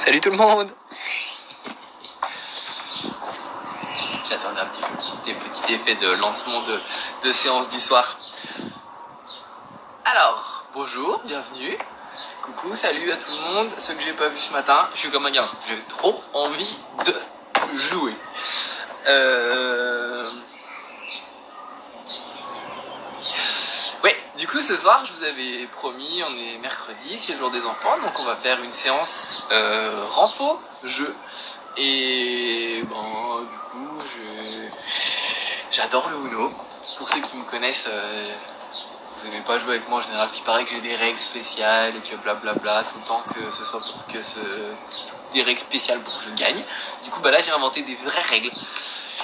Salut tout le monde. J'attendais un petit peu des petits effets de lancement de séance du soir. Alors, bonjour, bienvenue. Coucou, salut à tout le monde. Ceux que j'ai pas vu ce matin, je suis comme un gamin. J'ai trop envie de jouer. Ouais, du coup ce soir je vous avais promis, on est mercredi, c'est le jour des enfants, donc on va faire une séance renfo jeu. Et bon, du coup j'adore le Uno. Pour ceux qui me connaissent, vous n'aimez pas jouer avec moi en général, parce qu'il paraît que j'ai des règles spéciales et que blablabla tout le temps, que ce soit pour que des règles spéciales pour que je gagne. Du coup là j'ai inventé des vraies règles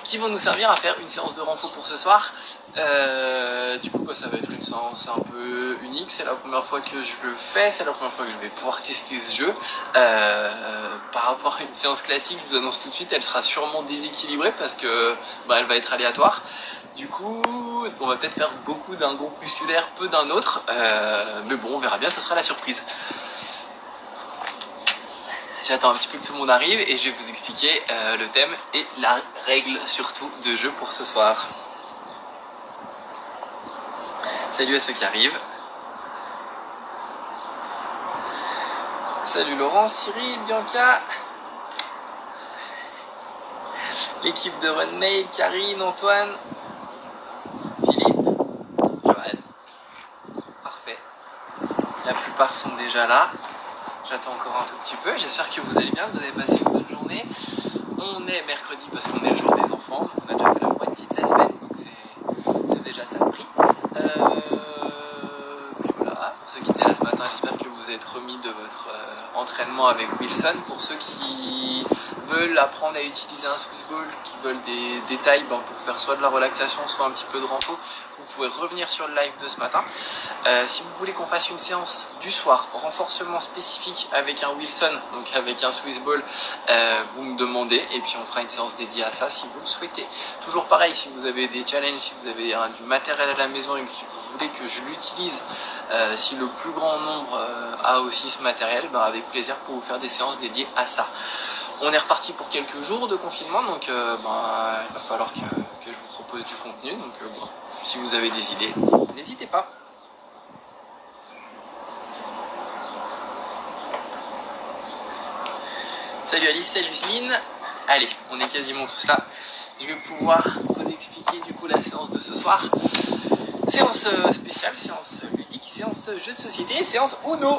qui vont nous servir à faire une séance de renfo pour ce soir. Du coup ça va être une séance un peu unique, c'est la première fois que je le fais, c'est la première fois que je vais pouvoir tester ce jeu. Par rapport à une séance classique, je vous annonce tout de suite, elle sera sûrement déséquilibrée parce que elle va être aléatoire. Du coup, on va peut-être faire beaucoup d'un groupe musculaire, peu d'un autre, mais bon, on verra bien, ce sera la surprise. J'attends un petit peu que tout le monde arrive et je vais vous expliquer le thème et la règle surtout de jeu pour ce soir. Salut à ceux qui arrivent. Salut Laurent, Cyril, Bianca. L'équipe de Runmade, Karine, Antoine, Philippe, Johan. Parfait. La plupart sont déjà là. J'attends encore un tout petit peu. J'espère que vous allez bien, que vous avez passé une bonne journée. On est mercredi parce qu'on est le jour des enfants. On a déjà fait la moitié de la semaine, donc c'est déjà ça de prix. Et voilà, pour ceux qui étaient là ce matin, j'espère que vous êtes remis de votre entraînement avec Wilson. Pour ceux qui veulent apprendre à utiliser un Swiss Ball, qui veulent des détails pour faire soit de la relaxation, soit un petit peu de renfo, vous pouvez revenir sur le live de ce matin. Si vous voulez qu'on fasse une séance du soir, renforcement spécifique avec un Wilson, donc avec un Swiss Ball, vous me demandez et puis on fera une séance dédiée à ça si vous le souhaitez. Toujours pareil, si vous avez des challenges, si vous avez du matériel à la maison et que vous voulez que je l'utilise, si le plus grand nombre a aussi ce matériel, avec plaisir pour vous faire des séances dédiées à ça. On est reparti pour quelques jours de confinement, donc il va falloir que je vous propose du contenu. Donc si vous avez des idées, n'hésitez pas. Salut Alice, salut Lynn. Allez, on est quasiment tous là. Je vais pouvoir vous expliquer du coup la séance de ce soir. Séance spéciale, séance ludique, séance jeu de société, séance Uno.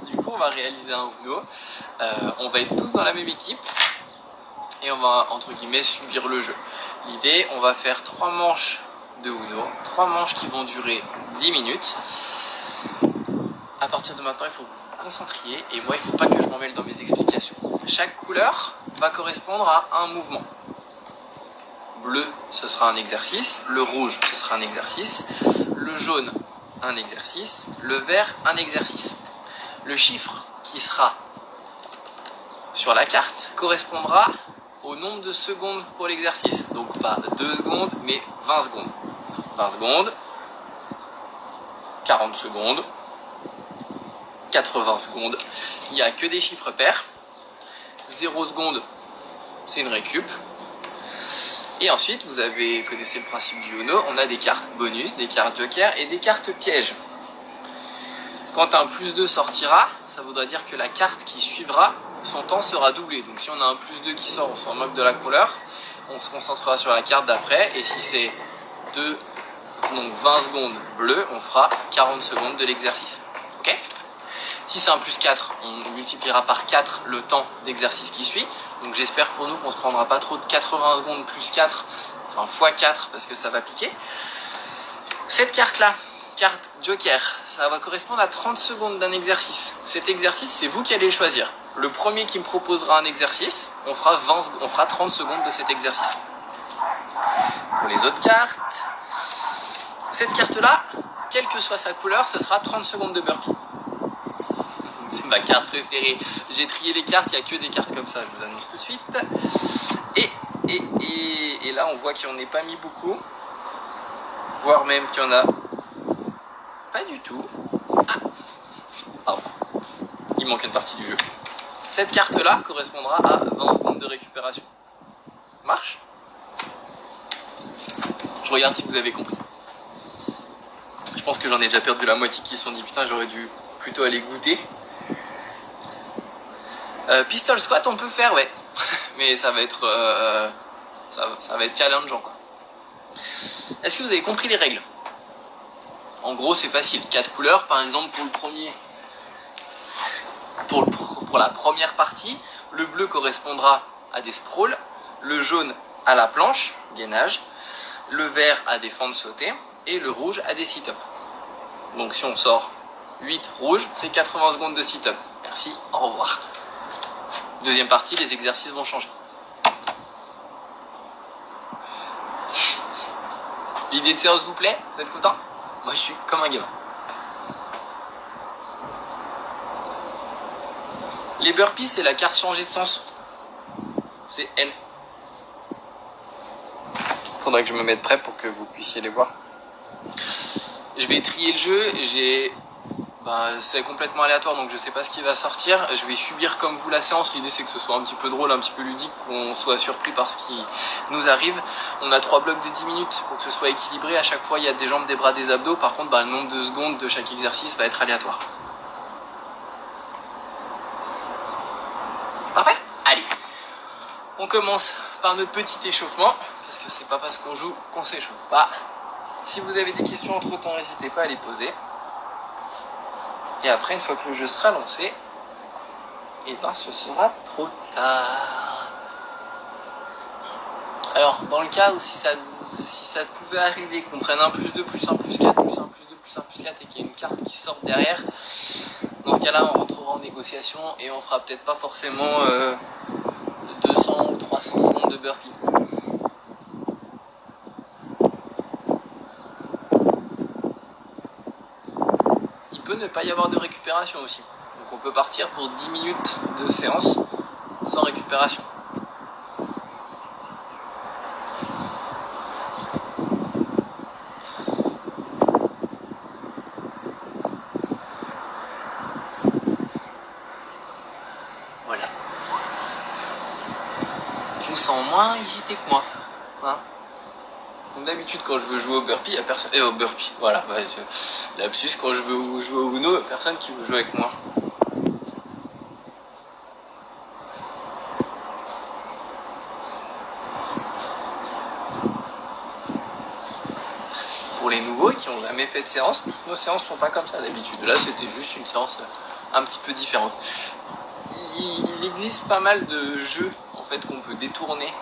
Du coup, on va réaliser un Uno. On va être tous dans la même équipe et on va entre guillemets subir le jeu. L'idée, on va faire 3 manches de Uno, 3 manches qui vont durer 10 minutes. À partir de maintenant, il faut que vous vous concentriez et moi, il ne faut pas que je m'en mêle dans mes explications. Chaque couleur va correspondre à un mouvement. Bleu, ce sera un exercice. Le rouge, ce sera un exercice. Le jaune, un exercice. Le vert, un exercice. Le chiffre qui sera sur la carte correspondra au nombre de secondes pour l'exercice. Donc pas 2 secondes, mais 20 secondes. 20 secondes, 40 secondes, 80 secondes. Il n'y a que des chiffres pairs. 0 secondes, c'est une récup. Et ensuite, vous connaissez le principe du Uno, on a des cartes bonus, des cartes joker et des cartes pièges. Quand un plus 2 sortira, ça voudra dire que la carte qui suivra, son temps sera doublé. Donc si on a un plus 2 qui sort, on s'en moque de la couleur, on se concentrera sur la carte d'après. Et si c'est 20 secondes bleu, on fera 40 secondes de l'exercice. Ok ? Si c'est un plus 4, on multipliera par 4 le temps d'exercice qui suit. Donc j'espère pour nous qu'on ne se prendra pas trop de 80 secondes plus 4, enfin x4 parce que ça va piquer. Cette carte-là, carte joker, ça va correspondre à 30 secondes d'un exercice. Cet exercice, c'est vous qui allez le choisir. Le premier qui me proposera un exercice, on fera 30 secondes de cet exercice. Pour les autres cartes, cette carte-là, quelle que soit sa couleur, ce sera 30 secondes de burpee. C'est ma carte préférée. J'ai trié les cartes, il n'y a que des cartes comme ça, je vous annonce tout de suite. Et là, on voit qu'il n'y en a pas mis beaucoup. Voire même qu'il y en a pas du tout. Ah, pardon. Il manque une partie du jeu. Cette carte-là correspondra à 20 secondes de récupération. Marche? Je regarde si vous avez compris. Je pense que j'en ai déjà perdu la moitié qui se sont dit putain, j'aurais dû plutôt aller goûter. Pistol squat on peut faire, ouais. Mais ça va être ça va être challengeant quoi. Est-ce que vous avez compris les règles? En gros c'est facile, 4 couleurs par exemple pour le premier. Pour la première partie, le bleu correspondra à des sprawls, le jaune à la planche, gainage, le vert à des fentes sautées et le rouge à des sit-up. Donc si on sort 8 rouges, c'est 80 secondes de sit-up. Merci, au revoir. Deuxième partie, les exercices vont changer. L'idée de séance vous plaît? Vous êtes content? Moi je suis comme un gamin. Les burpees, c'est la carte changée de sens. C'est N. Faudrait que je me mette prêt pour que vous puissiez les voir. Je vais trier le jeu. C'est complètement aléatoire, donc je sais pas ce qui va sortir. Je vais subir comme vous la séance. L'idée c'est que ce soit un petit peu drôle, un petit peu ludique, qu'on soit surpris par ce qui nous arrive. On a 3 blocs de 10 minutes pour que ce soit équilibré. À chaque fois, il y a des jambes, des bras, des abdos. Par contre, le nombre de secondes de chaque exercice va être aléatoire. Parfait? Allez, on commence par notre petit échauffement, parce que c'est pas parce qu'on joue qu'on s'échauffe pas. Si vous avez des questions entre temps, n'hésitez pas à les poser. Et après, une fois que le jeu sera lancé, et ce sera trop tard. Alors, dans le cas où si ça pouvait arriver qu'on prenne un plus 2 plus 1 plus 4 plus 1 plus 2 plus 1 plus 4 et qu'il y ait une carte qui sorte derrière, dans ce cas-là, on rentrera en négociation et on fera peut-être pas forcément 200 ou 300 secondes de burpee. Il peut ne pas y avoir de récupération aussi. Donc on peut partir pour 10 minutes de séance sans récupération. Voilà. Je me sens moins hésité que moi. Hein? Comme d'habitude, quand je veux jouer au burpee, il n'y a personne. Et au burpee, voilà. Lapsus, quand je veux jouer au Uno, il n'y a personne qui veut jouer avec moi. Pour les nouveaux qui n'ont jamais fait de séance, nos séances sont pas comme ça d'habitude. Là, c'était juste une séance un petit peu différente. Il existe pas mal de jeux en fait qu'on peut détourner,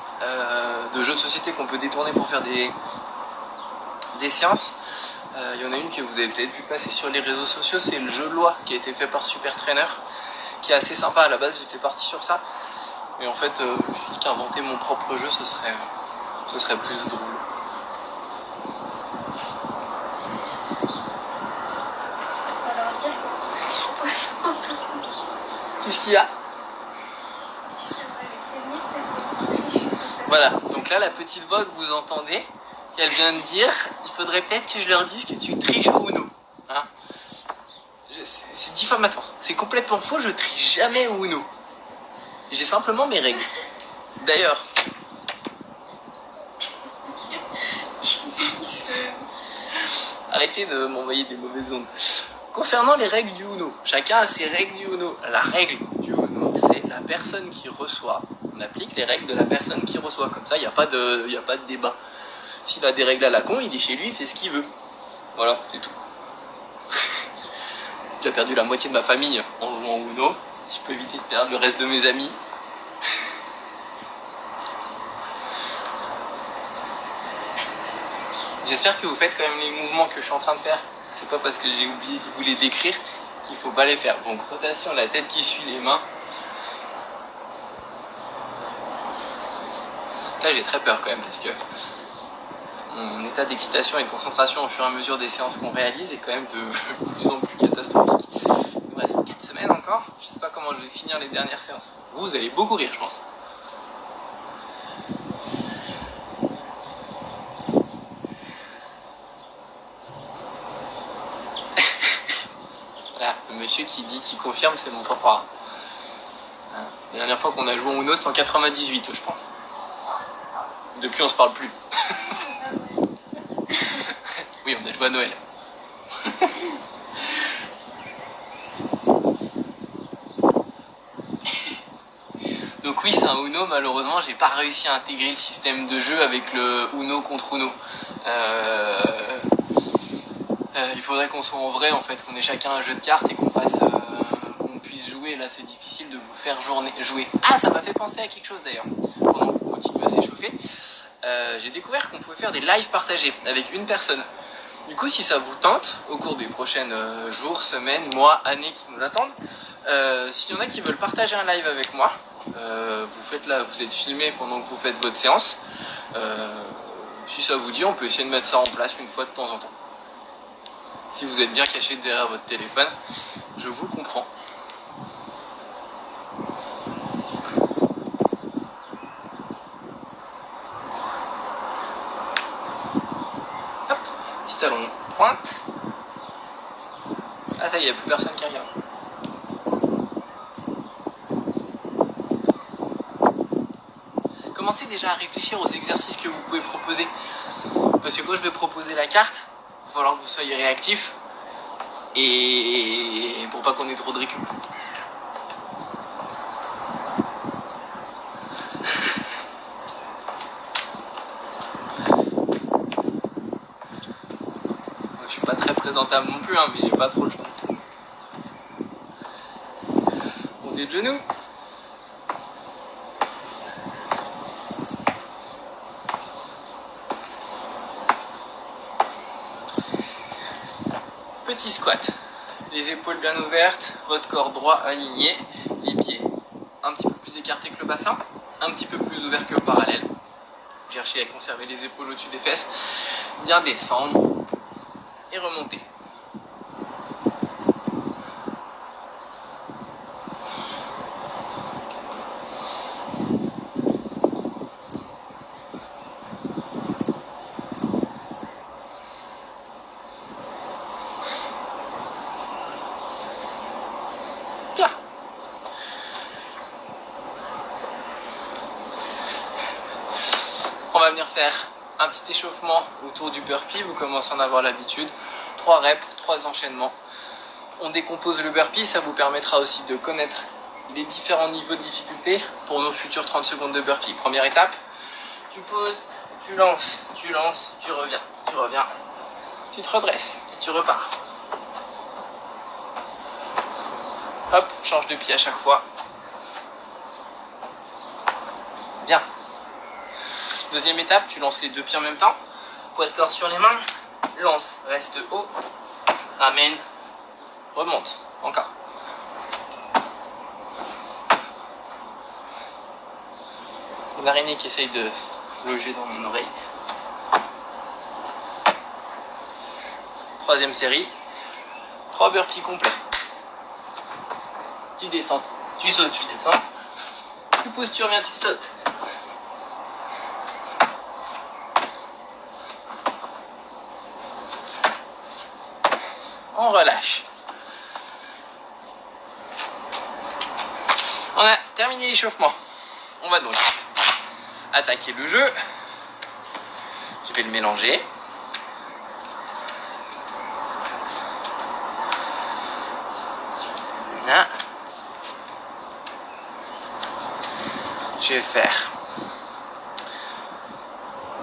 de jeux de société qu'on peut détourner pour faire des séances. Il y en a une que vous avez peut-être vu passer sur les réseaux sociaux, c'est le jeu Loi qui a été fait par Super Trainer, qui est assez sympa. À la base, j'étais parti sur ça, mais en fait, je me suis dit qu'inventer mon propre jeu, ce serait plus drôle. Qu'est-ce qu'il y a? Voilà, donc là la petite voix que vous entendez, elle vient de dire, il faudrait peut-être que je leur dise que tu triches au Uno. Hein, c'est diffamatoire, c'est complètement faux, je triche jamais au Uno. J'ai simplement mes règles. D'ailleurs, arrêtez de m'envoyer des mauvaises ondes. Concernant les règles du Uno, chacun a ses règles du Uno. La règle du Uno, c'est la personne qui reçoit. On applique les règles de la personne qui reçoit. Comme ça, il n'y a pas de débat. S'il a des règles à la con, il est chez lui, il fait ce qu'il veut. Voilà, c'est tout. J'ai perdu la moitié de ma famille en jouant au Uno. Si je peux éviter de perdre le reste de mes amis. J'espère que vous faites quand même les mouvements que je suis en train de faire. C'est pas parce que j'ai oublié de vous les décrire qu'il faut pas les faire. Donc rotation, la tête qui suit les mains. Là j'ai très peur quand même parce que mon état d'excitation et de concentration au fur et à mesure des séances qu'on réalise est quand même de plus en plus catastrophique. Il nous reste 4 semaines encore. Je sais pas comment je vais finir les dernières séances. Vous allez beaucoup rire je pense. Voilà, le monsieur qui dit, qui confirme, c'est mon papa. Hein. La dernière fois qu'on a joué au Uno, c'était en 98, je pense. Depuis, on se parle plus. Oui, on a joué à Noël. Donc oui, c'est un Uno. Malheureusement, j'ai pas réussi à intégrer le système de jeu avec le Uno contre Uno. Il faudrait qu'on soit en vrai, en fait, qu'on ait chacun un jeu de cartes et qu'on puisse jouer. Là, c'est difficile de vous faire jouer. Ah, ça m'a fait penser à quelque chose d'ailleurs. Pendant qu'on continue à s'échauffer, j'ai découvert qu'on pouvait faire des lives partagés avec une personne. Du coup, si ça vous tente, au cours des prochaines jours, semaines, mois, années qui nous attendent, s'il y en a qui veulent partager un live avec moi, vous êtes filmé pendant que vous faites votre séance. Si ça vous dit, on peut essayer de mettre ça en place une fois de temps en temps. Si vous êtes bien caché derrière votre téléphone, je vous comprends. Hop, petit talon pointe. Ah ça y est, il n'y a plus personne qui regarde. Commencez déjà à réfléchir aux exercices que vous pouvez proposer. Parce que quand je vais proposer la carte, il va falloir que vous soyez réactifs. Et pour pas qu'on ait trop de récup. Je suis pas très présentable non plus, hein, mais j'ai pas trop le choix. Montez de genoux. Petit squat. Les épaules bien ouvertes, votre corps droit aligné, les pieds un petit peu plus écartés que le bassin, un petit peu plus ouvert que le parallèle. Cherchez à conserver les épaules au-dessus des fesses, bien descendre et remonter. Bien. On va venir faire un petit échauffement autour du burpee, vous commencez à en avoir l'habitude. 3 reps, 3 enchaînements. On décompose le burpee, ça vous permettra aussi de connaître les différents niveaux de difficulté pour nos futurs 30 secondes de burpee. Première étape, tu poses, tu lances, tu reviens, tu te redresses et tu repars. Hop, change de pied à chaque fois. Bien. Deuxième étape, tu lances les 2 pieds en même temps. Poids de corps sur les mains. Lance, reste haut. Amène. Remonte. Encore. Une araignée qui essaye de loger dans mon oreille. Troisième série. 3 burpees complets. Tu descends. Tu sautes, tu descends. Tu pousses, tu reviens, tu sautes. On relâche. On a terminé l'échauffement. On va donc attaquer le jeu. Je vais le mélanger. Là. Je vais faire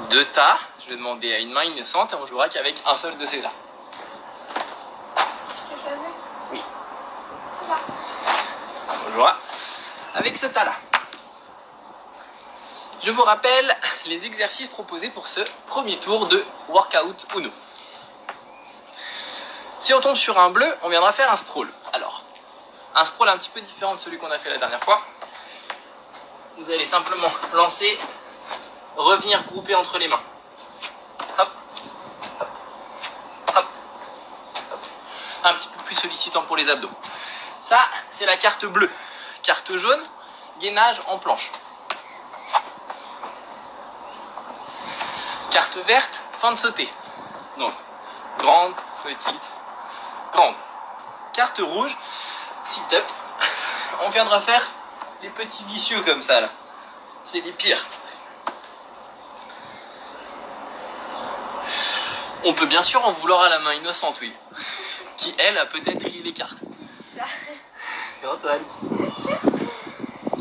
2 tas. Je vais demander à une main innocente et on jouera qu'avec un seul de ces là. Oui. On jouera avec ce tas là. Je vous rappelle les exercices proposés pour ce premier tour de workout Uno. Si on tombe sur un bleu, on viendra faire un sprawl. Alors, un sprawl un petit peu différent de celui qu'on a fait la dernière fois. Vous allez simplement lancer, revenir grouper entre les mains. Hop, hop, hop, hop. Un petit peu plus sollicitant pour les abdos. Ça, c'est la carte bleue. Carte jaune, gainage en planche. Carte verte, fin de sauter. Donc, grande, petite, grande. Carte rouge, sit-up. On viendra faire les petits vicieux comme ça là. C'est les pires. On peut bien sûr en vouloir à la main innocente, oui. Qui, elle, a peut-être trié les cartes. Ça. Et Antoine.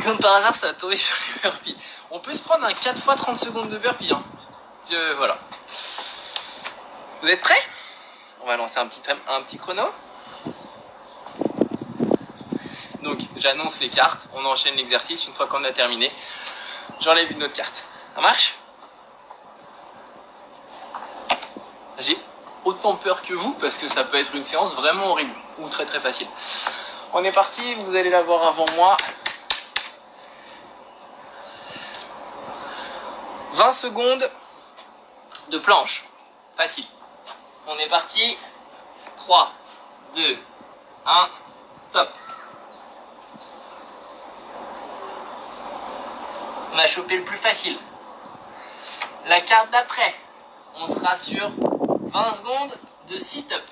Comme par hasard, ça a tombé sur les burpees. On peut se prendre un 4 fois 30 secondes de burpee. Hein. Voilà. Vous êtes prêts? On va lancer un petit chrono. Donc, j'annonce les cartes. On enchaîne l'exercice. Une fois qu'on a terminé, j'enlève une autre carte. Ça marche? J'ai autant peur que vous parce que ça peut être une séance vraiment horrible ou très très facile. On est parti, vous allez la voir avant moi. 20 secondes de planche. Facile. On est parti. 3, 2, 1, top. On a chopé le plus facile. La carte d'après, on sera sur 20 secondes de sit-up.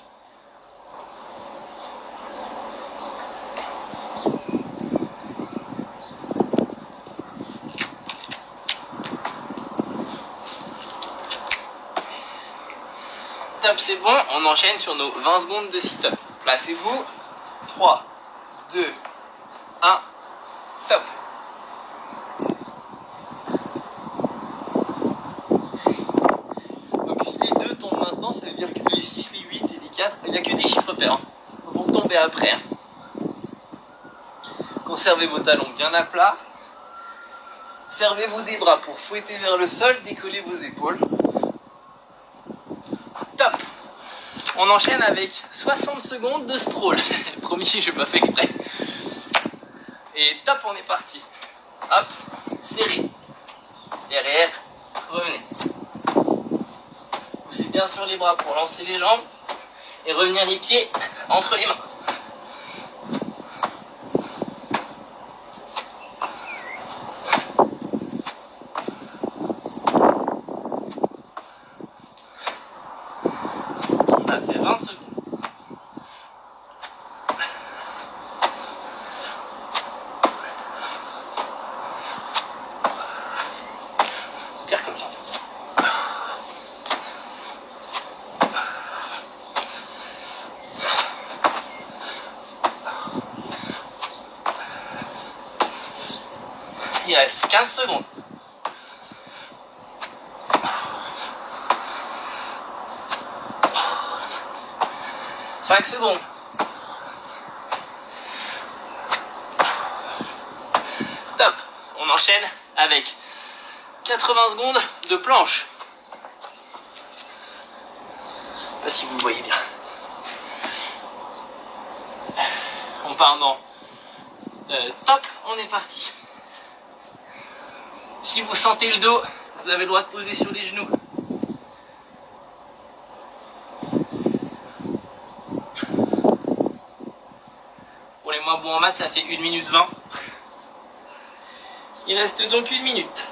Top, c'est bon, on enchaîne sur nos 20 secondes de sit-up. Placez-vous. 3, 2, 1, top. Donc si les deux tombent maintenant, ça veut dire que les 6, les 8 et les 4, il n'y a que des chiffres pairs. Hein. Ils vont tomber après. Hein. Conservez vos talons bien à plat. Servez-vous des bras pour fouetter vers le sol, décollez vos épaules. Top. On enchaîne avec 60 secondes de sprawl. Promis, je n'ai pas fait exprès. Et top, on est parti. Hop, serré. Derrière, revenez. Poussez bien sur les bras pour lancer les jambes. Et revenir les pieds entre les mains. On a fait 20 secondes. Pire comme ça. Il reste 15 secondes. « 5 secondes. Top. On enchaîne avec 80 secondes de planche. Je sais pas si vous le voyez bien. On part dans top, on est parti. Si vous sentez le dos, vous avez le droit de poser sur les genoux. Pour les moins bons en maths, ça fait 1 minute 20. Il reste donc 1 minute.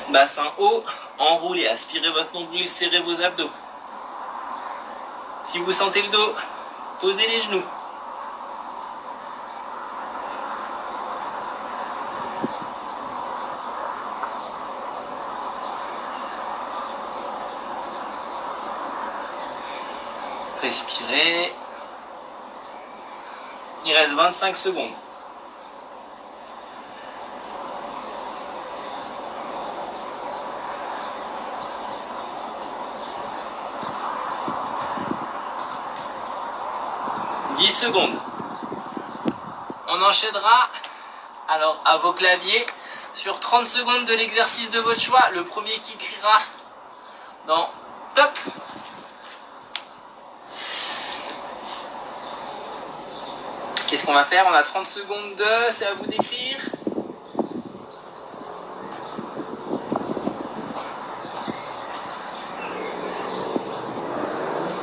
Bassin haut, enroulez, aspirez votre nombril, serrez vos abdos. Si vous sentez le dos, posez les genoux. Respirez. Il reste 25 secondes. « 10 secondes. On enchaînera alors à vos claviers sur 30 secondes de l'exercice de votre choix. Le premier qui criera dans top. Qu'est-ce qu'on va faire? On a 30 secondes de... C'est à vous d'écrire.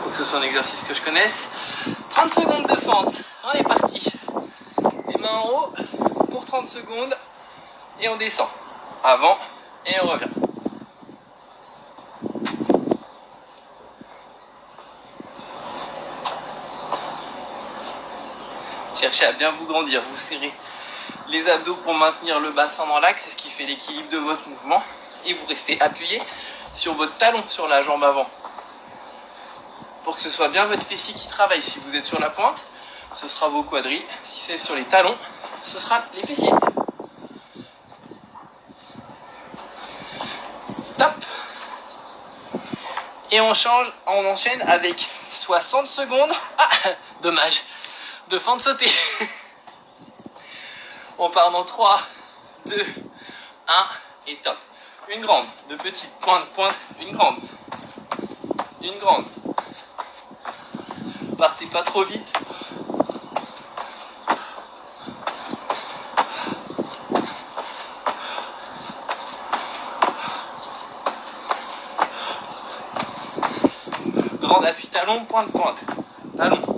Faut que ce soit un exercice que je connaisse. 30 secondes de fente. On est parti. Les mains en haut pour 30 secondes. Et on descend. Avant et on revient. Cherchez à bien vous grandir, vous serrez les abdos pour maintenir le bassin dans l'axe, c'est ce qui fait l'équilibre de votre mouvement. Et vous restez appuyé sur votre talon, sur la jambe avant. Pour que ce soit bien votre fessier qui travaille. Si vous êtes sur la pointe, ce sera vos quadrilles. Si c'est sur les talons, ce sera les fessiers. Top. Et on enchaîne avec 60 secondes. Ah, dommage. De fin de sauter. On part dans 3, 2, 1 et top. Une grande, deux petites, pointe, une grande. Une grande. Partez pas trop vite. Grande appui talon, pointe. Talon.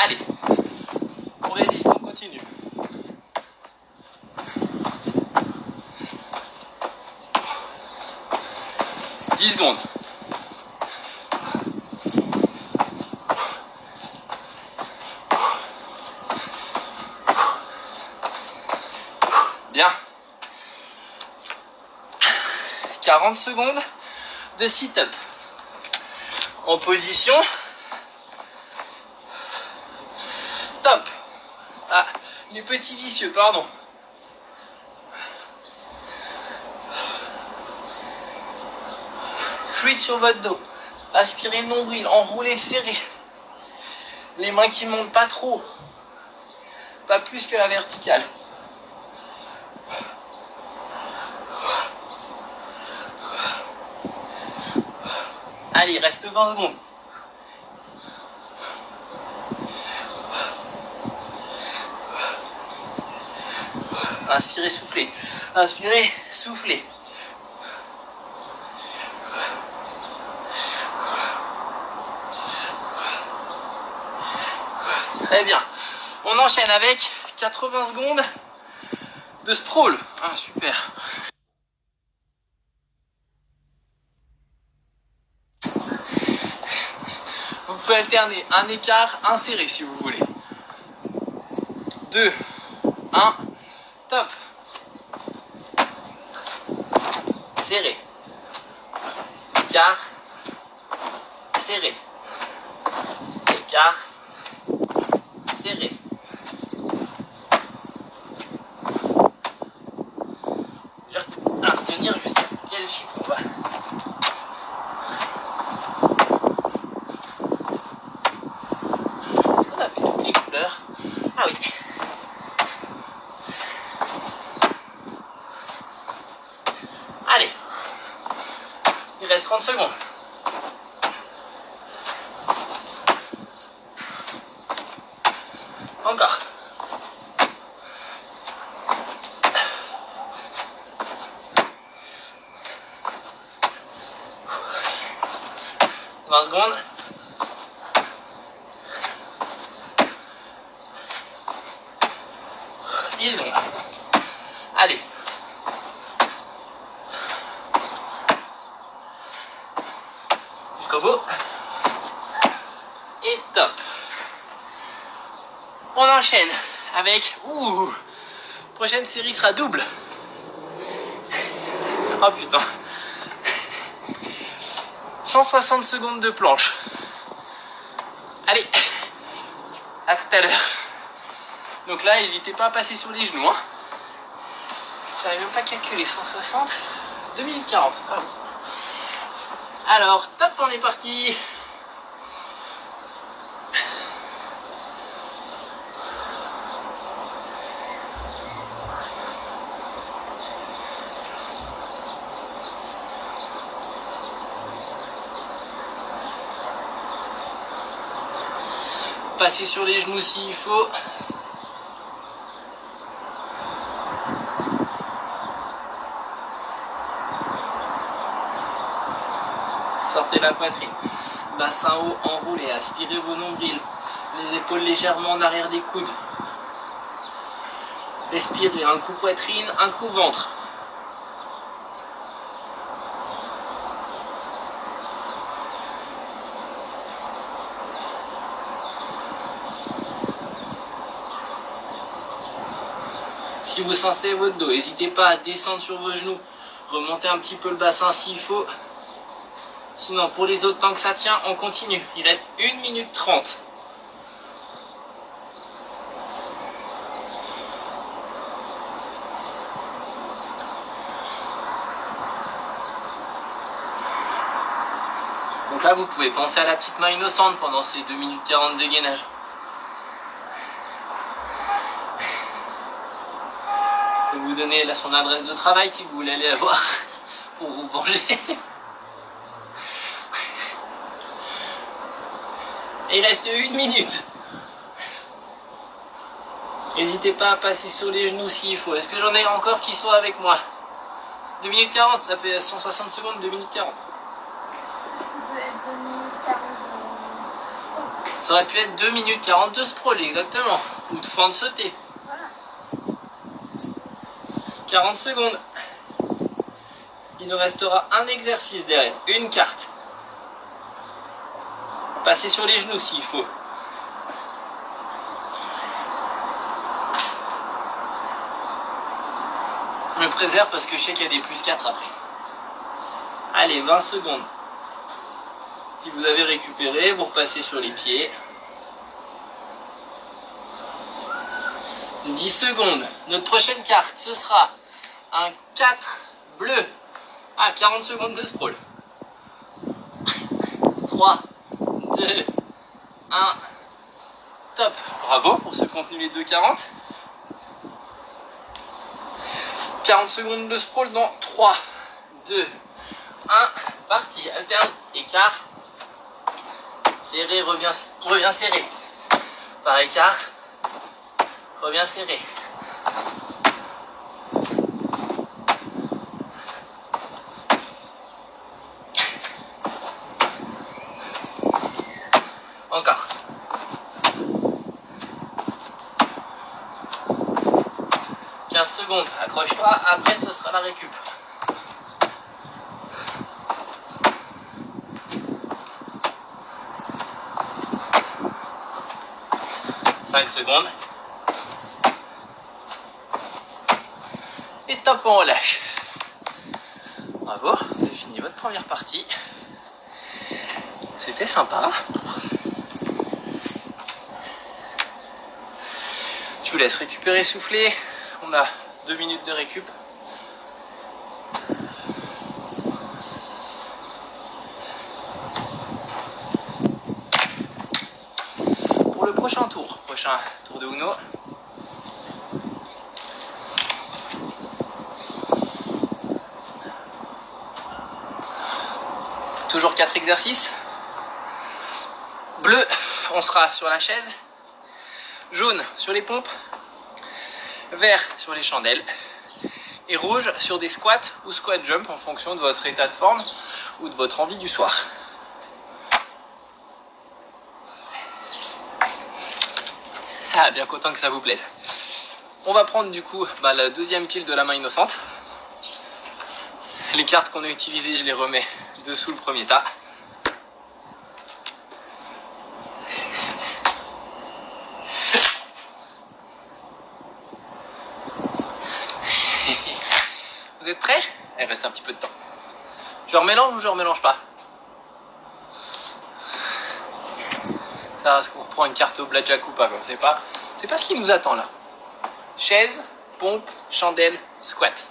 Allez, on résiste, on continue. « 10 secondes. Bien. 40 secondes de sit-up. En position. Top. Ah, les petits vicieux, pardon. Fluide sur votre dos. Aspirez le nombril, enroulez, serrez. Les mains qui montent pas trop. Pas plus que la verticale. Allez, il reste 20 secondes. Inspirez, soufflez. Inspirez, soufflez. Très bien. On enchaîne avec 80 secondes de sprawl. Ah, super. Vous pouvez alterner un écart, un serré si vous voulez. 2, 1, top. Serré. Écart. Serré. Écart. Serré. Je vais retenir jusqu'à quel chiffre on va. Est-ce qu'on a fait toutes les couleurs? Ah oui. Allez. Il reste 30 secondes. Encore. « 20 secondes. « 10 secondes. Allez. Jusqu'au bout. Et top. On enchaîne avec... prochaine série sera double. Oh putain. 160 secondes de planche. Allez. À tout à l'heure. Donc là, n'hésitez pas à passer sur les genoux. Hein. Je n'avais même pas calculé. 160. 2040. Ah oui. Alors, top, on est parti. Passer sur les genoux s'il faut. Sortez la poitrine. Bassin haut, enroulé. Aspirez vos nombrils. Les épaules légèrement en arrière des coudes. Respirez, un coup poitrine, un coup ventre. Si vous sentez votre dos, n'hésitez pas à descendre sur vos genoux, remonter un petit peu le bassin s'il faut. Sinon, pour les autres, tant que ça tient, on continue. Il reste 1 minute 30. Donc là, vous pouvez penser à la petite main innocente pendant ces 2 minutes 40 de gainage. Je vais vous donner là son adresse de travail si vous voulez aller la voir pour vous venger. Et il reste 1 minute. N'hésitez pas à passer sur les genoux s'il faut. Est-ce que j'en ai encore qui sont avec moi? 2 minutes 40, ça fait 160 secondes, 2 minutes 40. Ça aurait pu être 2 minutes 40 de sprawl, exactement. Ou de fente sautée. 40 secondes. Il nous restera un exercice derrière, une carte. Passez sur les genoux s'il faut. Je me préserve parce que je sais qu'il y a des plus 4 après. Allez, 20 secondes. Si vous avez récupéré, vous repassez sur les pieds. 10 secondes. Notre prochaine carte, ce sera un 4 bleu. Ah, 40 secondes de sprawl. 3, 2, 1. Top. Bravo pour ce contenu les 2,40. 40 secondes de sprawl dans 3, 2, 1. Parti. Alterne. Écart. Serré, revient serré. Par écart. Revient serré. Encore. « 15 secondes, accroche-toi, après ce sera la récup. » 5 secondes. Et top, on relâche. Bravo, vous avez fini votre première partie. C'était sympa. Je vous laisse récupérer, souffler. On a 2 minutes de récup. Pour le prochain tour de Uno. Toujours 4 exercices. Bleu, on sera sur la chaise. Jaune sur les pompes. Vert sur les chandelles. Et rouge sur des squats ou squat jump en fonction de votre état de forme ou de votre envie du soir. Ah, bien content que ça vous plaise. On va prendre du coup la deuxième pile de la main innocente. Les cartes qu'on a utilisées, je les remets dessous le premier tas. Vous êtes prêts? Il reste un petit peu de temps. Je remélange ou je remélange pas? Ça, est-ce qu'on reprend une carte au blackjack ou pas? C'est pas ce qui nous attend là. Chaise, pompe, chandelle, squat.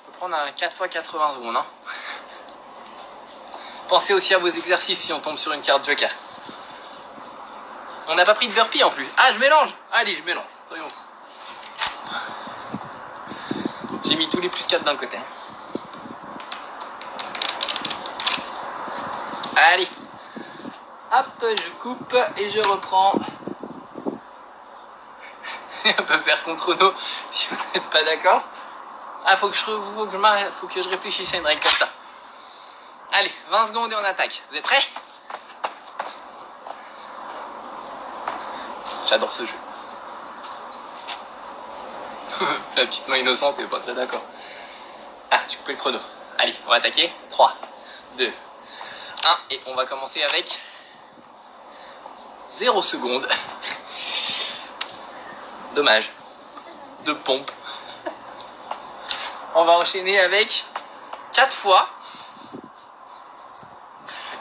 On peut prendre un 4x80 secondes. Hein. Pensez aussi à vos exercices si on tombe sur une carte joker. On n'a pas pris de burpee en plus. Ah, je mélange. Allez, je mélange. Soyons fous. J'ai mis tous les plus 4 d'un côté. Allez. Hop, je coupe et je reprends. On peut faire contre nous si vous n'êtes pas d'accord. Ah, faut que je réfléchisse à une règle comme ça. Allez, 20 secondes et on attaque. Vous êtes prêts? J'adore ce jeu. La petite main innocente est pas très d'accord. Ah, j'ai coupé le chrono. Allez, on va attaquer. 3, 2, 1. Et on va commencer avec 0 secondes. Dommage. De pompe. On va enchaîner avec 4 fois.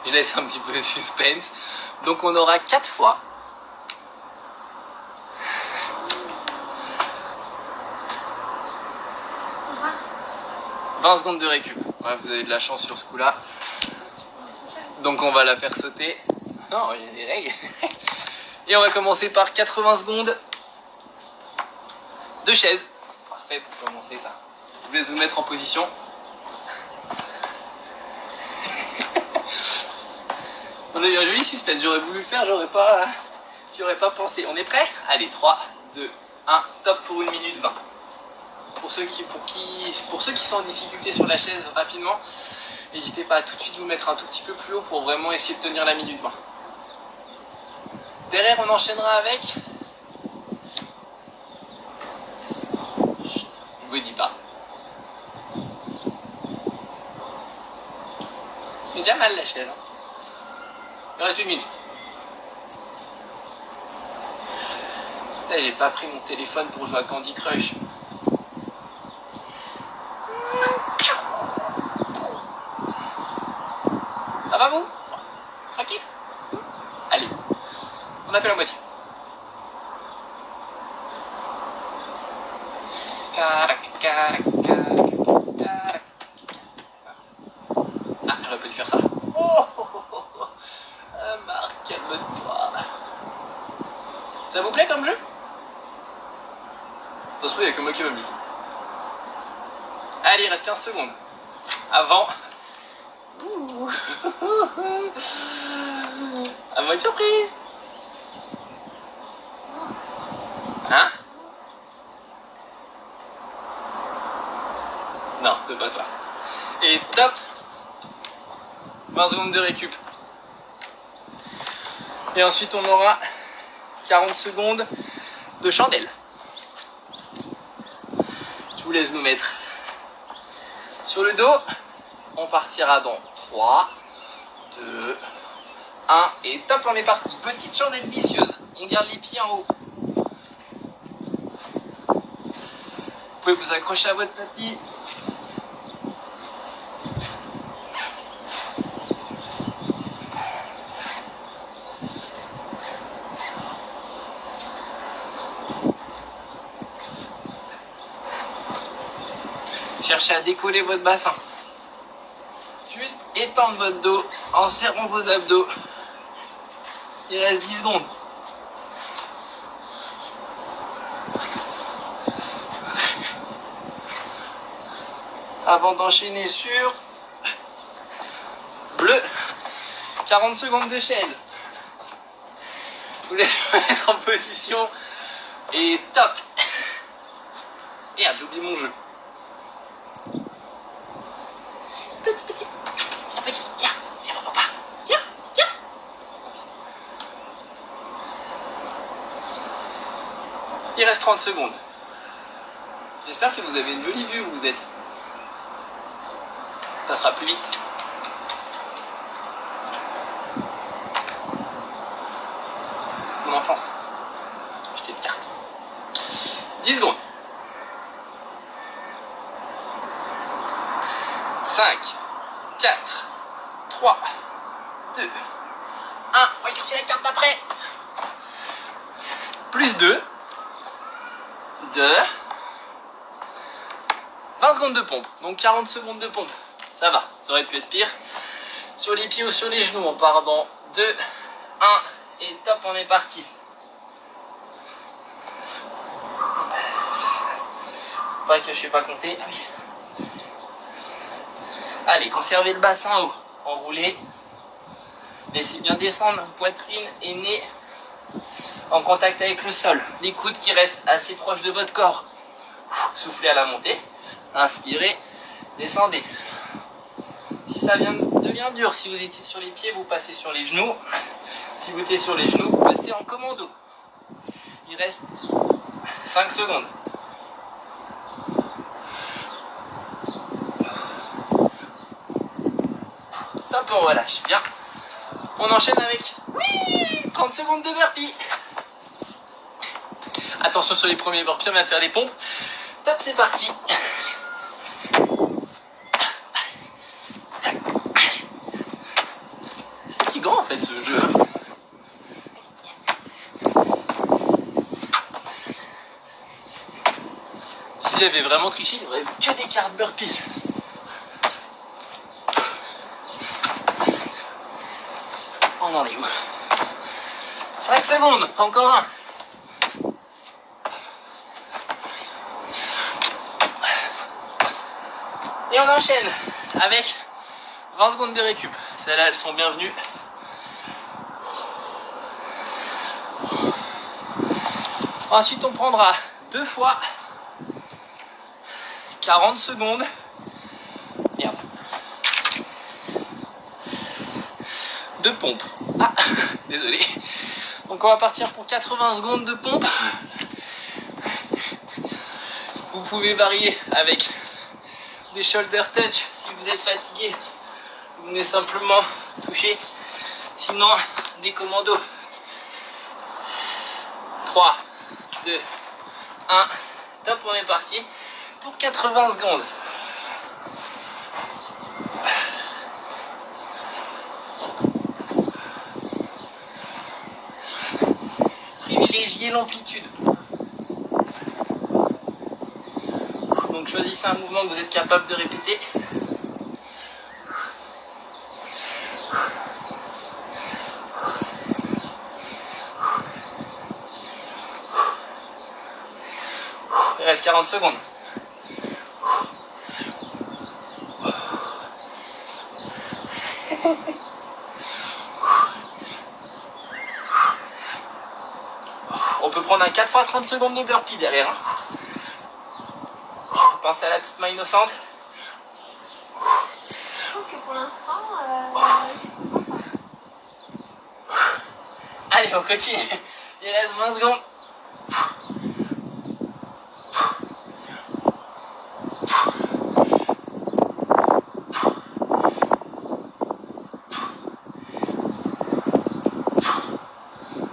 Je laisse un petit peu de suspense. Donc on aura 4 fois. « 20 secondes de récup. Ouais, vous avez de la chance sur ce coup-là. Donc on va la faire sauter. Non, il y a des règles. Et on va commencer par 80 secondes de chaise. Parfait pour commencer ça. Je vous laisse vous mettre en position. On a eu un joli suspense. J'aurais voulu le faire, j'aurais pas pensé. On est prêt? Allez, 3, 2, 1, top pour 1 minute 20. Pour ceux qui sont en difficulté sur la chaise rapidement, n'hésitez pas à tout de suite vous mettre un tout petit peu plus haut pour vraiment essayer de tenir la minute 20. Derrière, on enchaînera avec... Je vous dis pas. C'est déjà mal la chaise. Il reste 1 minute. Là, j'ai pas pris mon téléphone pour jouer à Candy Crush. Ça va vous? Tranquille? Allez, on appelle la moitié. Ah, j'aurais pu lui faire ça. Marc, calme-toi. Ça vous plaît comme jeu? Ça se trouve, il n'y a que moi qui m'amuse. Allez, il reste 15 secondes. Avant... Avant une surprise. Hein? Non, c'est pas ça. Et top. 20 secondes de récup. Et ensuite on aura 40 secondes de chandelle. Je vous laisse vous mettre sur le dos. On partira dans 3, 2, 1 et top, on est parti. Petite chandelle vicieuse. On garde les pieds en haut. Vous pouvez vous accrocher à votre tapis. Cherchez à décoller votre bassin. Juste étendre votre dos en serrant vos abdos. Il reste 10 secondes. Avant d'enchaîner sur bleu. 40 secondes de chaise. Je vous laisse me mettre en position. Et top. Merde, j'ai oublié mon jeu. Petit. Viens, petit. Viens, mon papa. Viens. Il reste 30 secondes. J'espère que vous avez une jolie vue où vous êtes. Ça sera plus vite. Mon enfance. J'étais de carte. 10 secondes. 5, 4, 3, 2, 1. On va chercher la carte d'après. Plus 2. 20 secondes de pompe. Donc 40 secondes de pompe. Ça va, ça aurait pu être pire. Sur les pieds ou sur les genoux, on part dans 2, 1 et top, on est parti. Pas que je sais pas compter. Ah oui. Allez, conservez le bassin haut, enroulez. Laissez bien descendre, poitrine et nez en contact avec le sol. Les coudes qui restent assez proches de votre corps. Soufflez à la montée. Inspirez, descendez. Si ça devient dur, si vous étiez sur les pieds, vous passez sur les genoux. Si vous étiez sur les genoux, vous passez en commando. Il reste 5 secondes. Top, on relâche. Bien. On enchaîne avec 30 secondes de burpee. Attention sur les premiers burpees, on vient de faire des pompes. Top, c'est parti. C'est fatigant en fait ce jeu. Si j'avais vraiment triché, il n'y aurait que des cartes burpees. On en est où? 5 secondes, encore un. Et on enchaîne avec 20 secondes de récup. Celles-là, elles sont bienvenues. Ensuite, on prendra 2 fois 40 secondes. Merde. De pompe. Ah, désolé. Donc on va partir pour 80 secondes de pompe. Vous pouvez varier avec des shoulder touch si vous êtes fatigué. Vous venez simplement toucher. Sinon, des commandos. 3, 2, 1. Top, on est parti pour 80 secondes. Privilégiez l'amplitude. Donc choisissez un mouvement que vous êtes capable de répéter. Il reste 40 secondes. On peut prendre un 4 fois 30 secondes de burpee derrière. Hein. Pensez à la petite main innocente. Je trouve que pour l'instant, Allez, on continue. Il reste 20 secondes.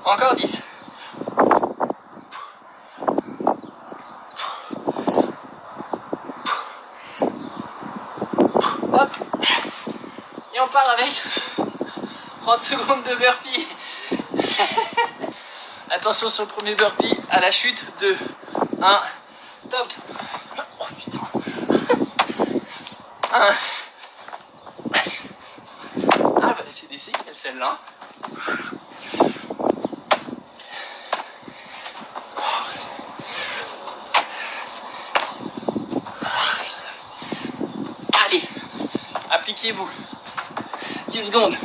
Encore 10. Hop. Et on part avec 30 secondes de burpee. Attention sur le premier burpee à la chute. 2, 1, top. Oh putain. 1. Ah bah c'est des séquelles celle-là. Allez, appliquez-vous. 10 secondes.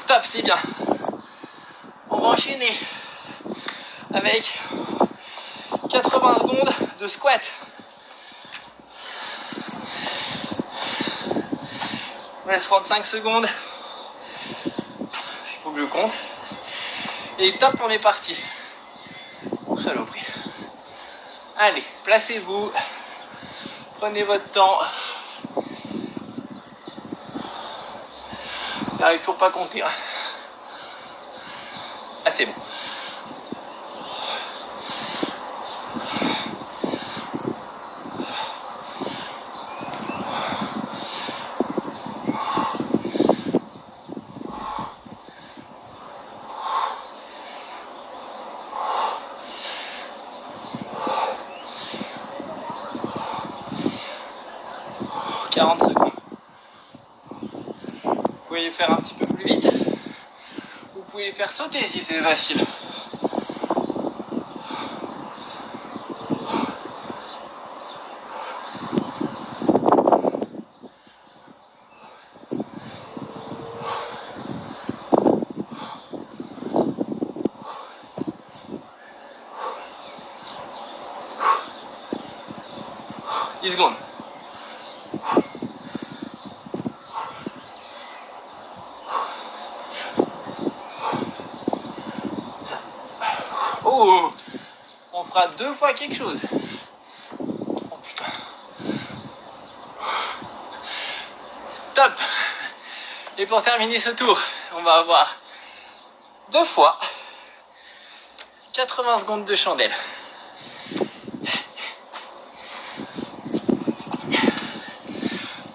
Top, c'est bien. On va enchaîner avec 80 secondes de squat. Il me reste 35 secondes. Il faut que je compte. Et top, on est parti. Oh, saloperie. Allez, placez-vous. Prenez votre temps. J'arrive toujours pas à compter. Hein. Ah, c'est bon. « 40 secondes. Vous pouvez les faire un petit peu plus vite. Vous pouvez les faire sauter si c'est facile. « 10 secondes. Oh, on fera 2 fois quelque chose. Oh putain. Top. Et pour terminer ce tour, on va avoir 2 fois 80 secondes de chandelle.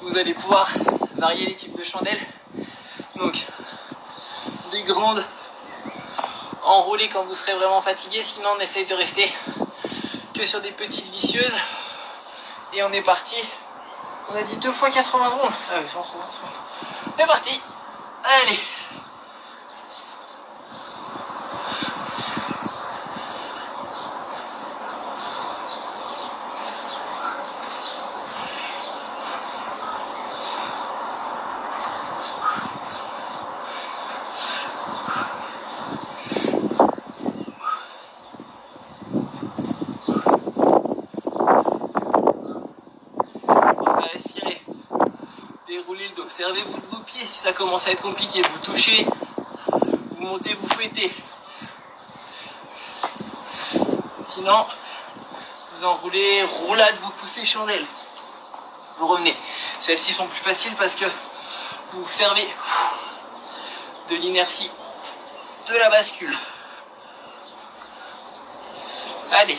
Vous allez pouvoir varier les types de chandelles. Donc, des grandes enroulées quand vous serez vraiment fatigué. Sinon, on essaye de rester que sur des petites vicieuses. Et on est parti. On a dit 2 fois 80 secondes. Ah oui, c'est parti. Allez. Déroulez le dos, servez-vous de vos pieds si ça commence à être compliqué, vous touchez, vous montez, vous fouettez. Sinon, vous enroulez, roulade, vous poussez chandelle. Vous revenez. Celles-ci sont plus faciles parce que vous servez de l'inertie de la bascule. Allez.